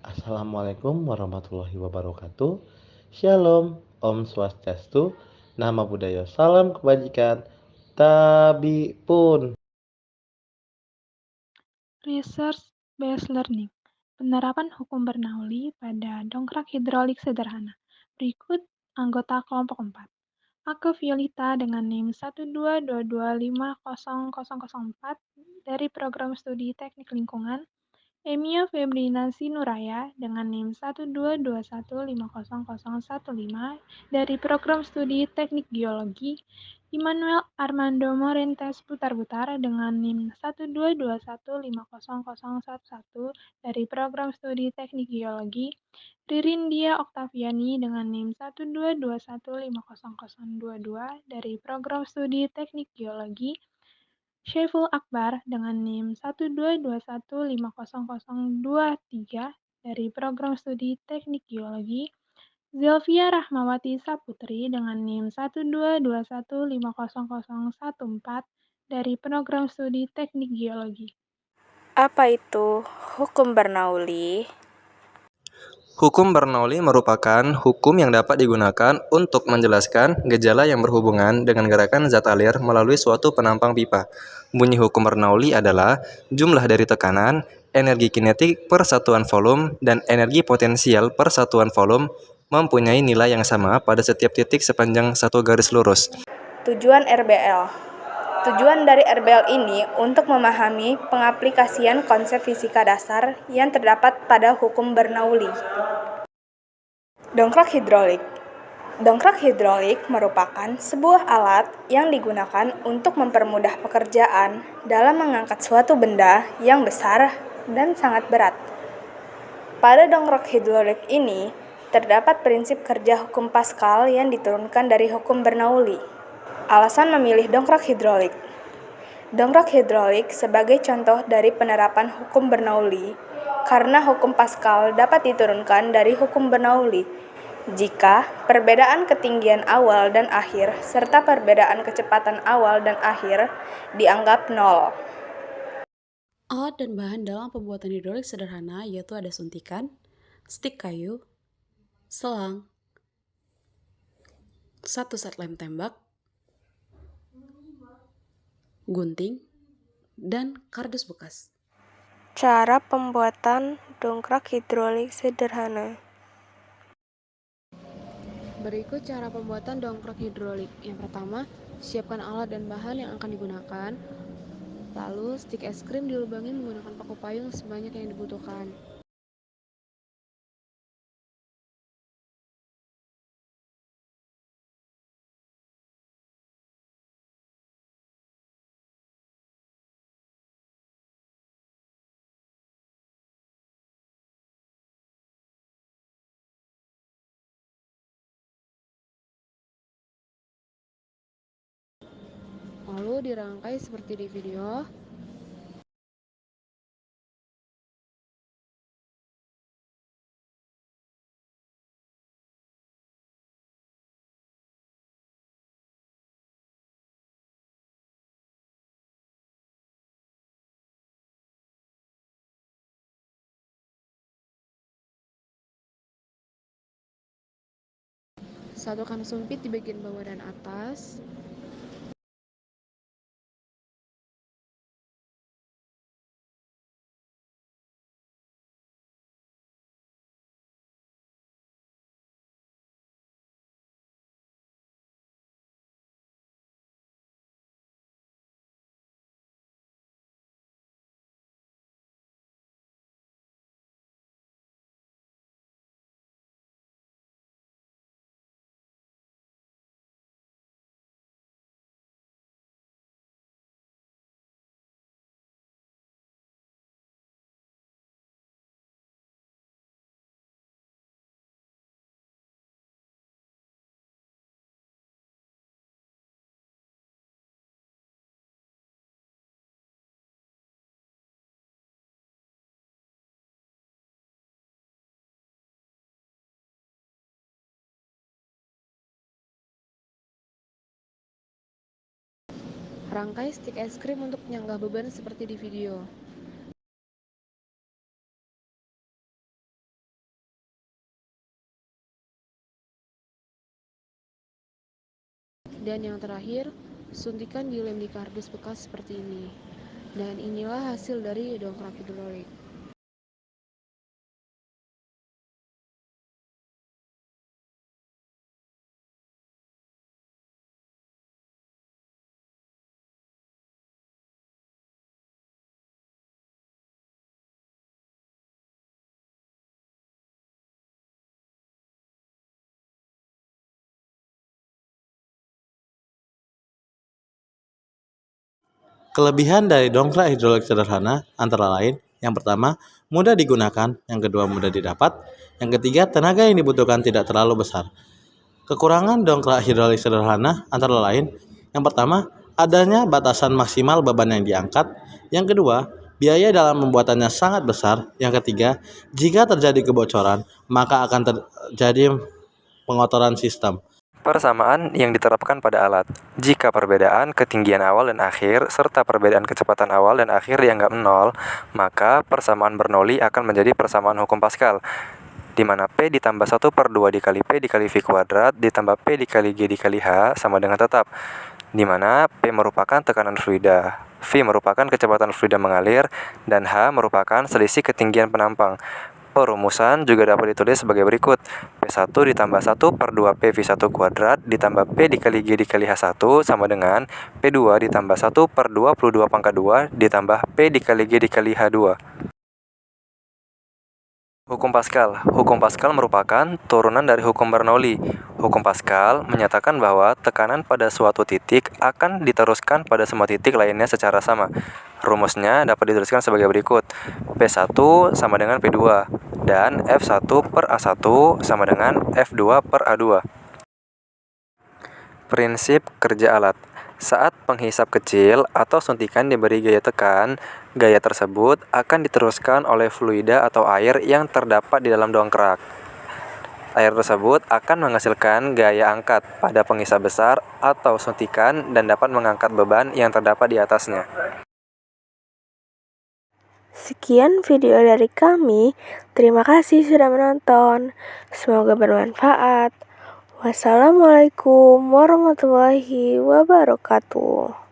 Assalamualaikum warahmatullahi wabarakatuh. Shalom, Om Swastiastu, Nama Budaya, Salam Kebajikan, Tabi pun. Research-based learning, penerapan hukum Bernoulli pada dongkrak hidrolik sederhana. Berikut anggota kelompok 4. Ake Violita dengan NIM 122250004 dari Program Studi Teknik Lingkungan, Emia Febrina Sinuraya dengan NIM 122150015 dari Program Studi Teknik Geologi, Immanuel Armando Morentes Putar-Putar dengan NIM 122150011 dari Program Studi Teknik Geologi, Ririn Dia Oktaviani dengan NIM 122150022 dari Program Studi Teknik Geologi, Syaiful Akbar dengan NIM 122150023 dari Program Studi Teknik Geologi, Zelvia Rahmawati Saputri dengan NIM 122150014 dari Program Studi Teknik Geologi. Apa itu hukum Bernoulli? Hukum Bernoulli merupakan hukum yang dapat digunakan untuk menjelaskan gejala yang berhubungan dengan gerakan zat alir melalui suatu penampang pipa. Bunyi hukum Bernoulli adalah jumlah dari tekanan, energi kinetik per satuan volume, dan energi potensial per satuan volume mempunyai nilai yang sama pada setiap titik sepanjang satu garis lurus. Tujuan RBL. Tujuan dari RBL ini untuk memahami pengaplikasian konsep fisika dasar yang terdapat pada hukum Bernoulli. Dongkrak hidrolik. Dongkrak hidrolik merupakan sebuah alat yang digunakan untuk mempermudah pekerjaan dalam mengangkat suatu benda yang besar dan sangat berat. Pada dongkrak hidrolik ini, terdapat prinsip kerja hukum Pascal yang diturunkan dari hukum Bernoulli. Alasan memilih dongkrak hidrolik. Dongkrak hidrolik sebagai contoh dari penerapan hukum Bernoulli karena hukum Pascal dapat diturunkan dari hukum Bernoulli jika perbedaan ketinggian awal dan akhir serta perbedaan kecepatan awal dan akhir dianggap nol. Alat dan bahan dalam pembuatan hidrolik sederhana yaitu ada suntikan, stik kayu, selang, satu set lem tembak, gunting, dan kardus bekas. Cara pembuatan dongkrak hidrolik sederhana. Berikut cara pembuatan dongkrak hidrolik. Yang pertama, siapkan alat dan bahan yang akan digunakan. Lalu, stik es krim dilubangi menggunakan paku payung sebanyak yang dibutuhkan. Lalu dirangkai seperti di video. Satukan sumpit di bagian bawah dan atas. Rangkai stik es krim untuk menyanggah beban seperti di video. Dan yang terakhir, suntikan dilem di kardus bekas seperti ini. Dan inilah hasil dari dongkrak hidrolik. Kelebihan dari dongkrak hidrolik sederhana antara lain, yang pertama, mudah digunakan, yang kedua, mudah didapat, yang ketiga, tenaga yang dibutuhkan tidak terlalu besar. Kekurangan dongkrak hidrolik sederhana antara lain, yang pertama, adanya batasan maksimal beban yang diangkat, yang kedua, biaya dalam pembuatannya sangat besar, yang ketiga, jika terjadi kebocoran, maka akan terjadi pengotoran sistem. Persamaan yang diterapkan pada alat. Jika perbedaan ketinggian awal dan akhir serta perbedaan kecepatan awal dan akhir dianggap nol, maka persamaan Bernoulli akan menjadi persamaan hukum Pascal, di mana P ditambah 1 per 2 dikali P dikali V kuadrat ditambah P dikali G dikali H sama dengan tetap, di mana P merupakan tekanan fluida, V merupakan kecepatan fluida mengalir, dan H merupakan selisih ketinggian penampang. Perumusan juga dapat ditulis sebagai berikut. P1 ditambah 1 per 2 P V1 kuadrat ditambah P dikali G dikali H1 sama dengan P2 ditambah 1 per 22 pangkat 2 ditambah P dikali G dikali H2. Hukum Pascal. Hukum Pascal merupakan turunan dari hukum Bernoulli. Hukum Pascal menyatakan bahwa tekanan pada suatu titik akan diteruskan pada semua titik lainnya secara sama. Rumusnya dapat dituliskan sebagai berikut. P1 sama dengan P2 dan F1 per A1 sama dengan F2 per A2. Prinsip kerja alat. Saat penghisap kecil atau suntikan diberi gaya tekan, gaya tersebut akan diteruskan oleh fluida atau air yang terdapat di dalam dongkrak. Air tersebut akan menghasilkan gaya angkat pada penghisap besar atau suntikan dan dapat mengangkat beban yang terdapat di atasnya. Sekian video dari kami. Terima kasih sudah menonton. Semoga bermanfaat. Wassalamualaikum warahmatullahi wabarakatuh.